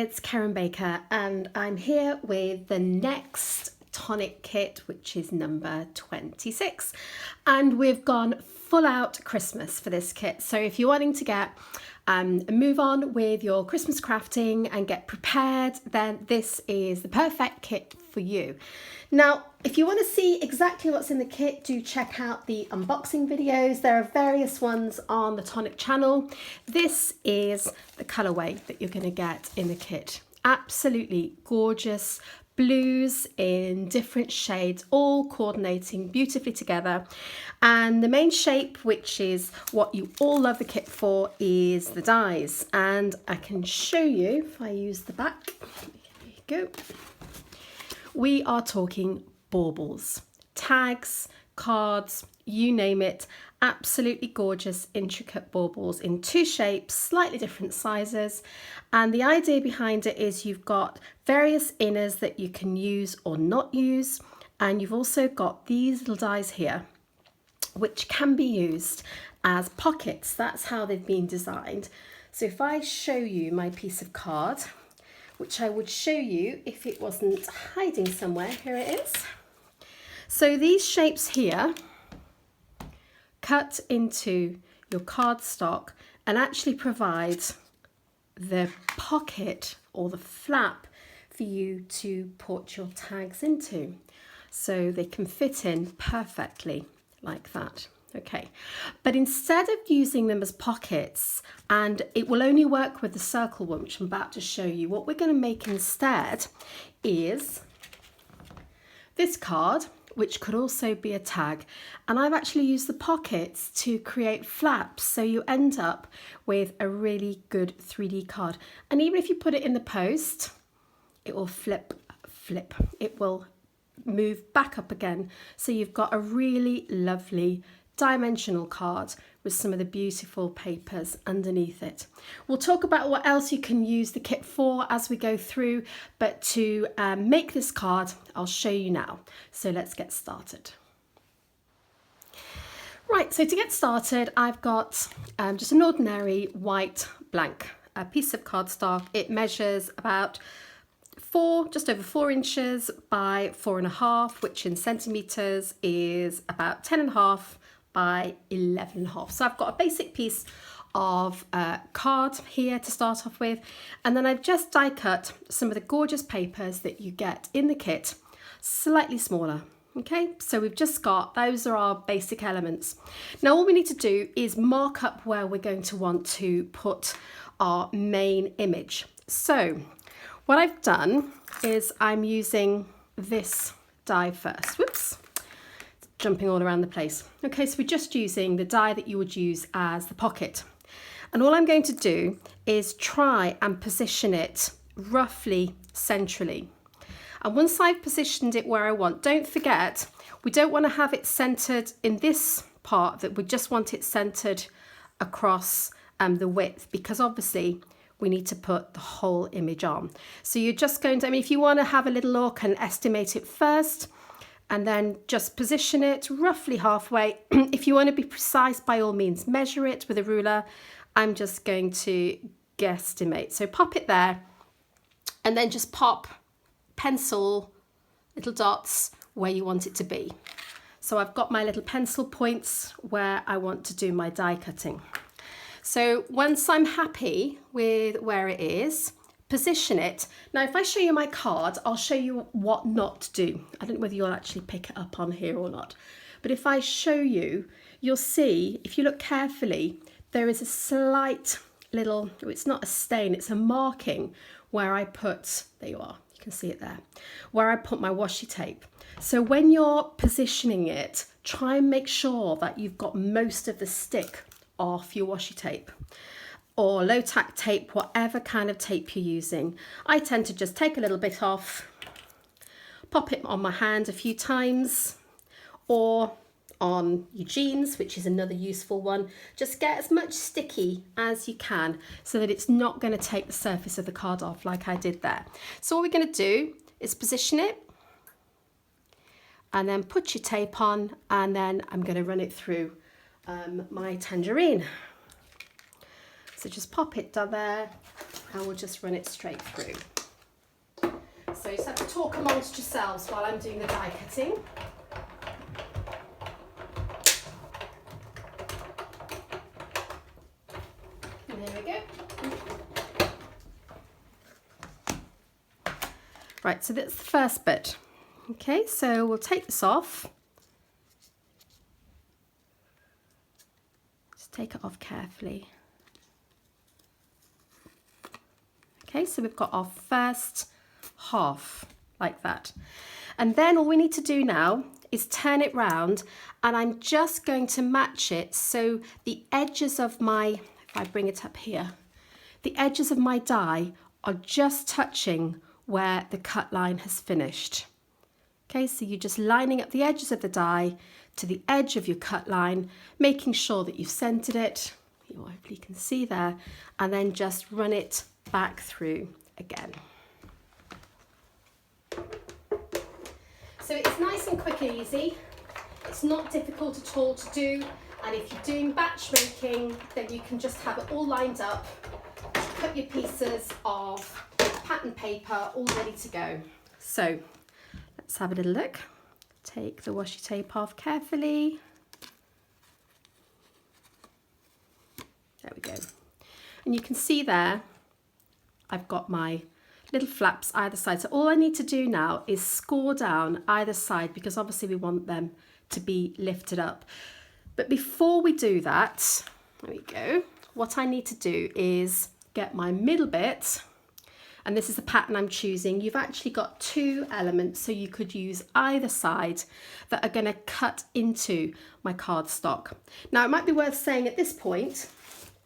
it's Karen Baker and I'm here with the next Tonic kit, which is number 26, and we've gone full out Christmas for this kit. So if you're wanting to get move on with your Christmas crafting and get prepared, then this is the perfect kit for you. Now, if you want to see exactly what's in the kit, do check out the unboxing videos. There are various ones on the Tonic channel. This is the colorway that you're going to get in the kit. Absolutely gorgeous blues in different shades, all coordinating beautifully together. And the main shape, which is what you all love the kit for, is the dies. And I can show you if I use the back. There you go. We are talking baubles, tags, cards, you name it. Absolutely gorgeous, intricate baubles in two shapes, slightly different sizes. And the idea behind it is you've got various inners that you can use or not use. And you've also got these little dies here, which can be used as pockets. That's how they've been designed. So if I show you my piece of card, which I would show you if it wasn't hiding somewhere. Here it is. So these shapes here cut into your cardstock and actually provide the pocket or the flap for you to put your tags into. So they can fit in perfectly like that. Okay, but instead of using them as pockets, and it will only work with the circle one, which I'm about to show you, what we're going to make instead is this card, which could also be a tag. And I've actually used the pockets to create flaps, so you end up with a really good 3D card. And even if you put it in the post, it will flip. It will move back up again. So you've got a really lovely dimensional card with some of the beautiful papers underneath it. We'll talk about what else you can use the kit for as we go through, but to make this card, I'll show you now. So let's get started. Right, so to get started, I've got just an ordinary white blank piece of cardstock. It measures about just over 4 inches by 4.5, which in centimeters is about 10.5 by 11.5. So I've got a basic piece of card here to start off with, and then I've just die cut some of the gorgeous papers that you get in the kit, slightly smaller. Okay, so we've just got, those are our basic elements. Now all we need to do is mark up where we're going to want to put our main image. So what I've done is I'm using this die first. Whoops. Jumping all around the place. Okay, so we're just using the die that you would use as the pocket. And all I'm going to do is try and position it roughly centrally. And once I've positioned it where I want, don't forget, we don't want to have it centered in this part, that we just want it centered across the width, because obviously we need to put the whole image on. So you're just going to, I mean, if you want to have a little look and estimate it first, and then just position it roughly halfway. If you want to be precise, by all means, measure it with a ruler. I'm just going to guesstimate. So pop it there, and then just pop pencil little dots where you want it to be. So I've got my little pencil points where I want to do my die cutting. So once I'm happy with where it is, position it. Now, if I show you my card, I'll show you what not to do. I don't know whether you'll actually pick it up on here or not, but if I show you, you'll see, if you look carefully, there is a slight little, it's not a stain, it's a marking where I put, there you are, you can see it there, where I put my washi tape. So when you're positioning it, try and make sure that you've got most of the stick off your washi tape, or low tack tape, whatever kind of tape you're using. I tend to just take a little bit off, pop it on my hand a few times, or on your jeans, which is another useful one. Just get as much sticky as you can so that it's not going to take the surface of the card off like I did there. So what we're going to do is position it, and then put your tape on, and then I'm going to run it through my tangerine. So just pop it down there, and we'll just run it straight through. So you just have to talk amongst yourselves while I'm doing the die cutting. And there we go. Right, so that's the first bit. Okay, so we'll take this off. Just take it off carefully. Okay, so we've got our first half like that. And then all we need to do now is turn it round, and I'm just going to match it so the edges of my, if I bring it up here, the edges of my die are just touching where the cut line has finished. Okay, so you're just lining up the edges of the die to the edge of your cut line, making sure that you've centered it, you hopefully can see there, and then just run it back through again. So it's nice and quick and easy. It's not difficult at all to do, and if you're doing batch making, then you can just have it all lined up, cut your pieces of pattern paper all ready to go. So let's have a little look. Take the washi tape off carefully. There we go. And you can see there, I've got my little flaps either side. So all I need to do now is score down either side, because obviously we want them to be lifted up. But before we do that, there we go, what I need to do is get my middle bit, and this is the pattern I'm choosing. You've actually got two elements, so you could use either side, that are going to cut into my cardstock. Now it might be worth saying at this point,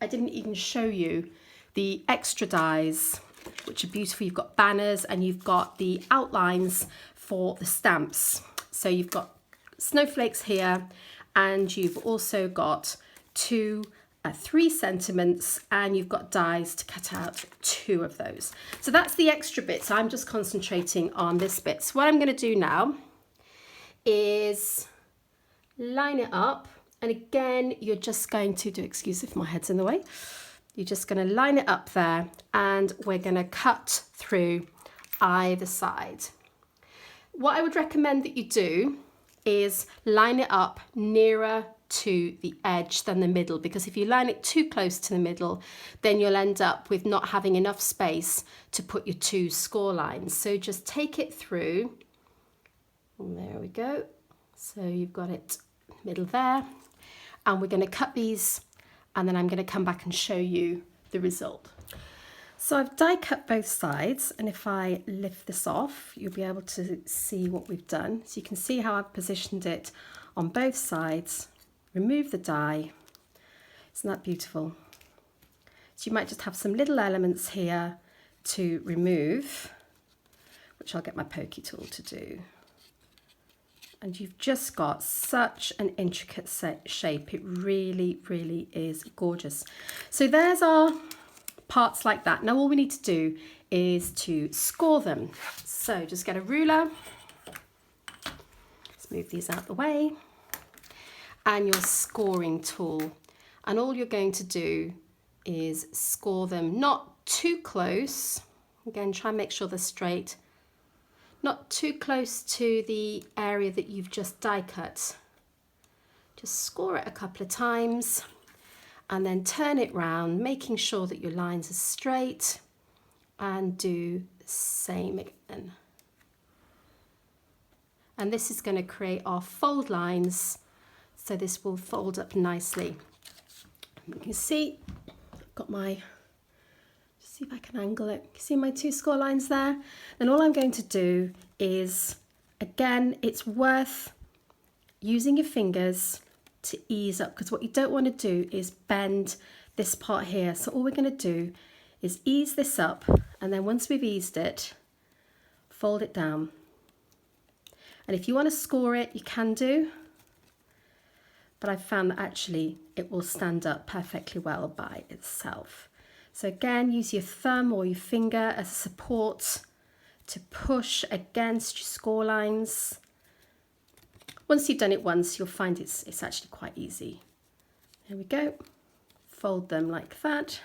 I didn't even show you the extra dies, which are beautiful. You've got banners and you've got the outlines for the stamps. So you've got snowflakes here, and you've also got 3 sentiments, and you've got dies to cut out 2 of those. So that's the extra bit. So I'm just concentrating on this bit. So what I'm going to do now is line it up. And again, you're just going to do, excuse if my head's in the way. You're just going to line it up there, and we're going to cut through either side. What I would recommend that you do is line it up nearer to the edge than the middle, because if you line it too close to the middle, then you'll end up with not having enough space to put your 2 score lines. So just take it through, and there we go. So you've got it middle there, and we're going to cut these, and then I'm going to come back and show you the result. So I've die cut both sides, and if I lift this off, you'll be able to see what we've done. So you can see how I've positioned it on both sides. Remove the die. Isn't that beautiful? So you might just have some little elements here to remove, which I'll get my pokey tool to do. And you've just got such an intricate shape. It really, really is gorgeous. So there's our parts like that. Now all we need to do is to score them. So just get a ruler. Let's move these out the way. And your scoring tool. And all you're going to do is score them, not too close. Again, try and make sure they're straight. Not too close to the area that you've just die cut. Just score it a couple of times and then turn it round, making sure that your lines are straight, and do the same again. And this is going to create our fold lines, so this will fold up nicely. You can see I've got my, see if I can angle it. You see my 2 score lines there? And all I'm going to do is, again, it's worth using your fingers to ease up, because what you don't want to do is bend this part here. So all we're going to do is ease this up, and then once we've eased it, fold it down. And if you want to score it, you can do, but I've found that actually it will stand up perfectly well by itself. So again, use your thumb or your finger as a support to push against your score lines. Once you've done it once, you'll find it's actually quite easy. There we go. Fold them like that.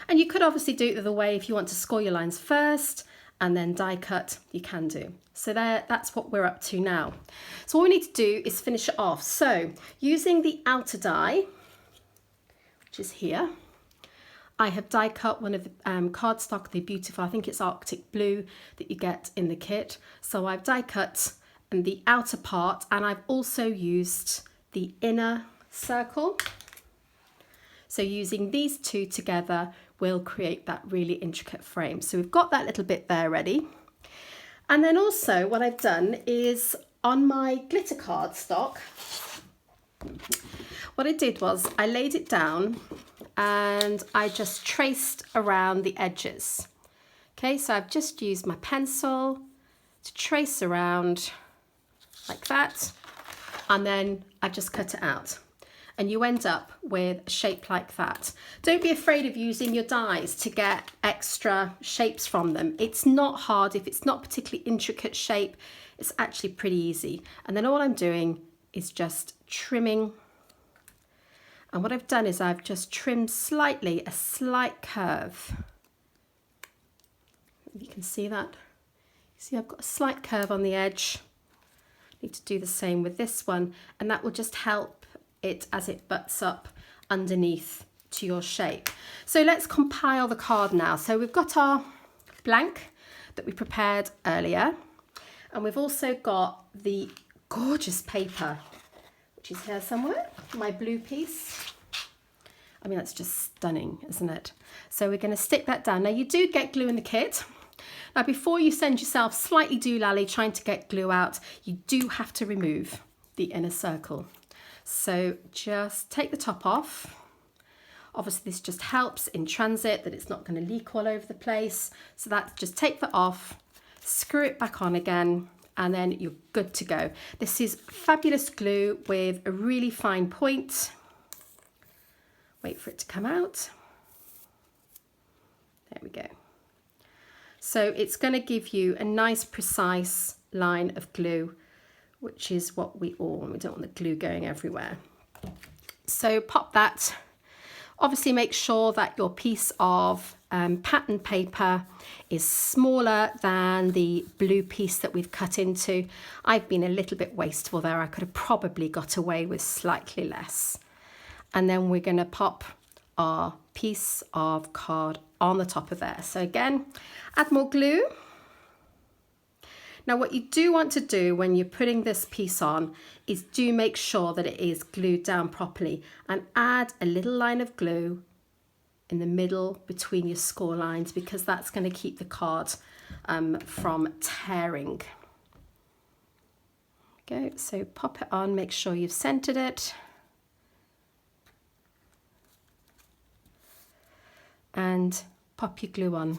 And you could obviously do it the other way. If you want to score your lines first and then die cut, you can do. So that's what we're up to now. So what we need to do is finish it off. So using the outer die, which is here, I have die cut one of the cardstock, the beautiful, I think it's Arctic Blue that you get in the kit. So I've die cut and the outer part, and I've also used the inner circle. So using these two together will create that really intricate frame. So we've got that little bit there ready. And then also what I've done is on my glitter cardstock, what I did was I laid it down and I just traced around the edges. Okay, so I've just used my pencil to trace around like that, and then I just cut it out. And you end up with a shape like that. Don't be afraid of using your dies to get extra shapes from them. It's not hard. If it's not particularly intricate shape, it's actually pretty easy. And then all I'm doing is just trimming. And what I've done is I've just trimmed slightly, a slight curve. You can see that. See, I've got a slight curve on the edge. Need to do the same with this one, and that will just help it as it butts up underneath to your shape. So let's compile the card now. So we've got our blank that we prepared earlier, and we've also got the gorgeous paper, which is here somewhere, my blue piece. I mean, that's just stunning, isn't it? So we're going to stick that down. Now you do get glue in the kit. Now before you send yourself slightly doolally trying to get glue out, you do have to remove the inner circle. So just take the top off. Obviously this just helps in transit that it's not going to leak all over the place. So that's just take that off, screw it back on again, and then you're good to go. This is fabulous glue with a really fine point. Wait for it to come out. There we go. So it's going to give you a nice precise line of glue, which is what we all want. We don't want the glue going everywhere. So pop that. Obviously make sure that your piece of pattern paper is smaller than the blue piece that we've cut into. I've been a little bit wasteful there. I could have probably got away with slightly less. And then we're going to pop our piece of card on the top of there. So again, add more glue. Now what you do want to do when you're putting this piece on is do make sure that it is glued down properly, and add a little line of glue in the middle between your score lines, because that's going to keep the card from tearing. Go, so pop it on, make sure you've centered it. And pop your glue on.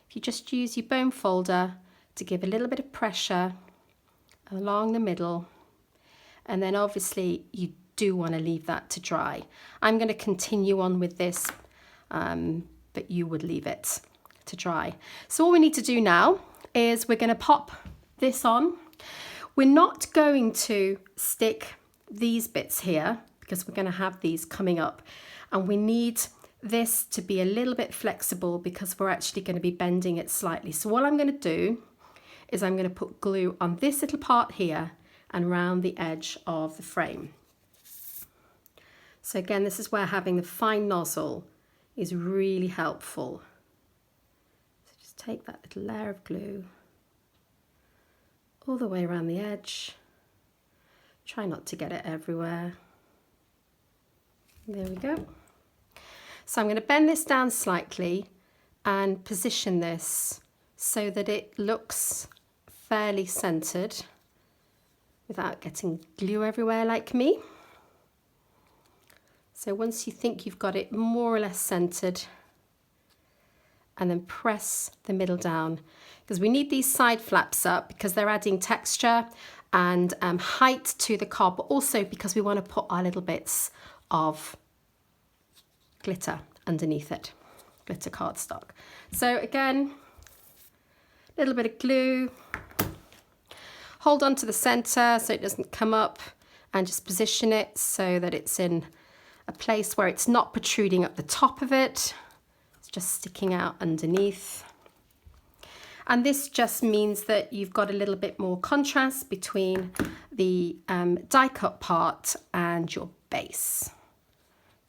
If you just use your bone folder to give a little bit of pressure along the middle, and then obviously you do want to leave that to dry. I'm going to continue on with this, but you would leave it to dry. So all we need to do now is we're going to pop this on. We're not going to stick these bits here because we're going to have these coming up, and we need this to be a little bit flexible because we're actually going to be bending it slightly. So what I'm going to do is I'm going to put glue on this little part here and round the edge of the frame. So again, this is where having the fine nozzle is really helpful. So just take that little layer of glue all the way around the edge. Try not to get it everywhere. There we go. So I'm going to bend this down slightly and position this so that it looks fairly centered without getting glue everywhere like me. So once you think you've got it more or less centered, and then press the middle down, because we need these side flaps up because they're adding texture and height to the card, but also because we want to put our little bits of glitter underneath it, glitter cardstock. So again, a little bit of glue, hold on to the center so it doesn't come up, and just position it so that it's in a place where it's not protruding up the top of it. just sticking out underneath. And this just means that you've got a little bit more contrast between the die cut part and your base.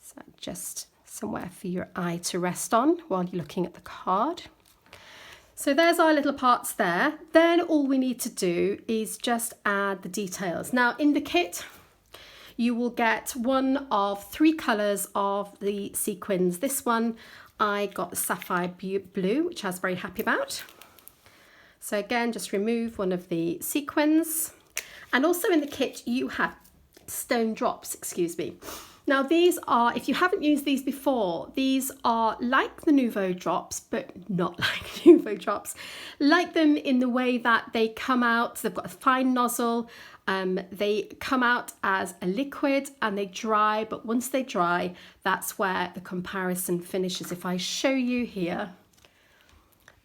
So just somewhere for your eye to rest on while you're looking at the card. So there's our little parts there. Then all we need to do is just add the details. Now in the kit, you will get one of 3 colours of the sequins. This one, I got the sapphire blue, which I was very happy about. So again, just remove one of the sequins. And also in the kit, you have stone drops, excuse me. Now these are, if you haven't used these before, these are like the Nuvo drops, but not like Nuvo drops. Like them in the way that they come out, they've got a fine nozzle, they come out as a liquid and they dry, but once they dry, that's where the comparison finishes. If I show you here,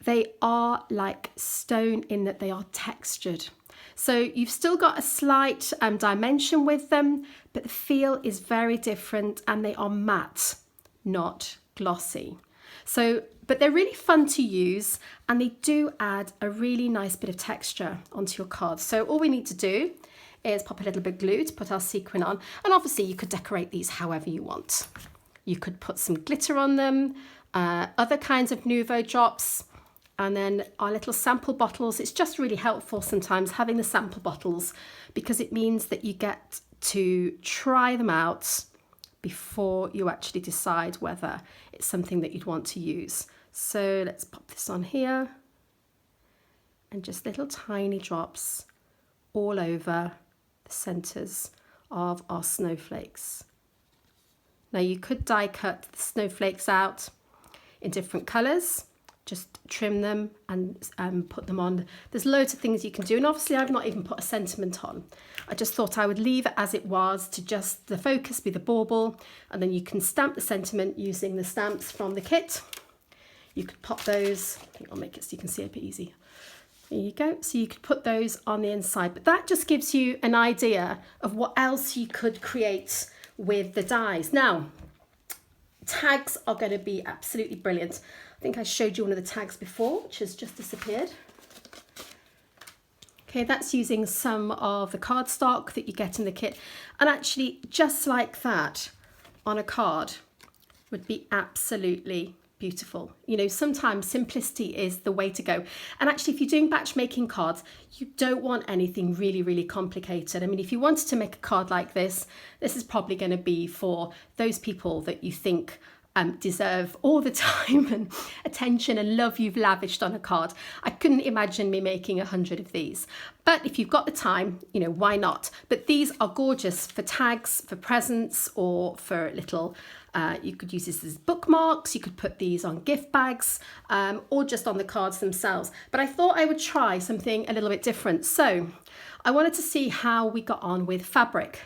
they are like stone in that they are textured. So you've still got a slight dimension with them, but the feel is very different and they are matte, not glossy. So, but they're really fun to use and they do add a really nice bit of texture onto your card. So all we need to do is pop a little bit of glue to put our sequin on. And obviously you could decorate these however you want. You could put some glitter on them, other kinds of Nuvo drops, and then our little sample bottles. It's just really helpful sometimes having the sample bottles because it means that you get to try them out before you actually decide whether it's something that you'd want to use. So let's pop this on here and just little tiny drops all over the centers of our snowflakes. Now you could die cut the snowflakes out in different colors. Just trim them and put them on. There's loads of things you can do, and obviously I've not even put a sentiment on. I just thought I would leave it as it was to just the focus be the bauble, and then you can stamp the sentiment using the stamps from the kit. You could pop those, I think I'll make it so you can see it a bit easier. There you go. So you could put those on the inside, but that just gives you an idea of what else you could create with the dies. Now, tags are going to be absolutely brilliant. I think I showed you one of the tags before, which has just disappeared. Okay, that's using some of the cardstock that you get in the kit. And actually, just like that on a card would be absolutely beautiful. You know, sometimes simplicity is the way to go. And actually, if you're doing batch making cards, you don't want anything really, really complicated. I mean, if you wanted to make a card like this is probably going to be for those people that you think deserve all the time and attention and love you've lavished on a card. I couldn't imagine me making 100 of these. But if you've got the time, you know, why not? But these are gorgeous for tags, for presents, or for little, you could use this as bookmarks, you could put these on gift bags, or just on the cards themselves. But I thought I would try something a little bit different. So I wanted to see how we got on with fabric.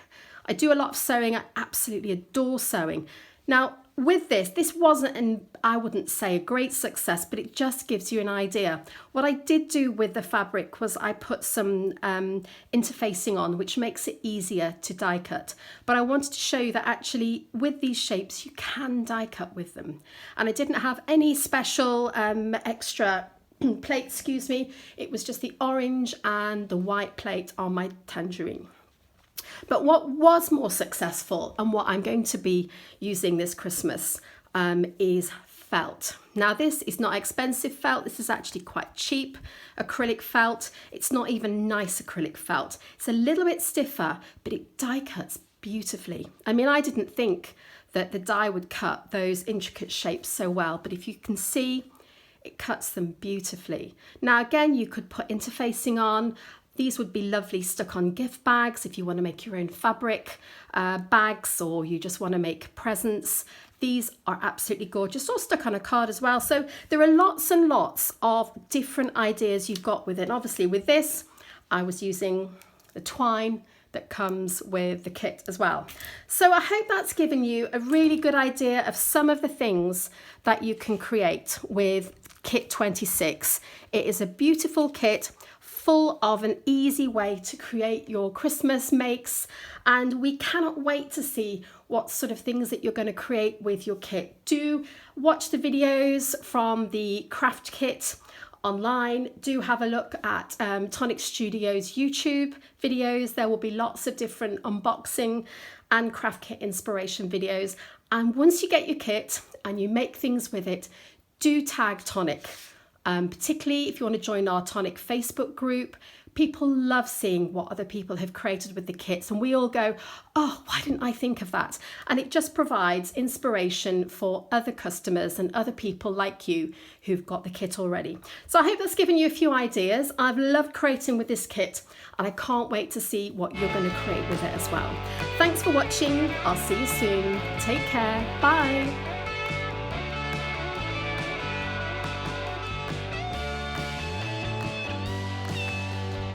I do a lot of sewing. I absolutely adore sewing. Now, with this wasn't, I wouldn't say a great success, but it just gives you an idea. What I did do with the fabric was I put some interfacing on, which makes it easier to die cut. But I wanted to show you that actually with these shapes, you can die cut with them. And I didn't have any special extra plate, excuse me. It was just the orange and the white plate on my tangerine. But what was more successful and what I'm going to be using this Christmas is felt. Now this is not expensive felt, this is actually quite cheap acrylic felt. It's not even nice acrylic felt. It's a little bit stiffer, but it die cuts beautifully. I mean, I didn't think that the die would cut those intricate shapes so well, but if you can see, it cuts them beautifully. Now again, you could put interfacing on. These would be lovely stuck on gift bags if you want to make your own fabric bags, or you just want to make presents. These are absolutely gorgeous, or stuck on a card as well. So there are lots and lots of different ideas you've got with it. And obviously with this, I was using the twine that comes with the kit as well. So I hope that's given you a really good idea of some of the things that you can create with Kit 26. It is a beautiful kit, full of an easy way to create your Christmas makes, and we cannot wait to see what sort of things that you're going to create with your kit. Do watch the videos from the craft kit online. Do have a look at Tonic Studio's YouTube videos. There will be lots of different unboxing and craft kit inspiration videos. And once you get your kit and you make things with it, do tag Tonic. Particularly if you want to join our Tonic Facebook group. People love seeing what other people have created with the kits, and we all go, oh, why didn't I think of that? And it just provides inspiration for other customers and other people like you who've got the kit already. So I hope that's given you a few ideas. I've loved creating with this kit, and I can't wait to see what you're going to create with it as well. Thanks for watching. I'll see you soon. Take care. Bye.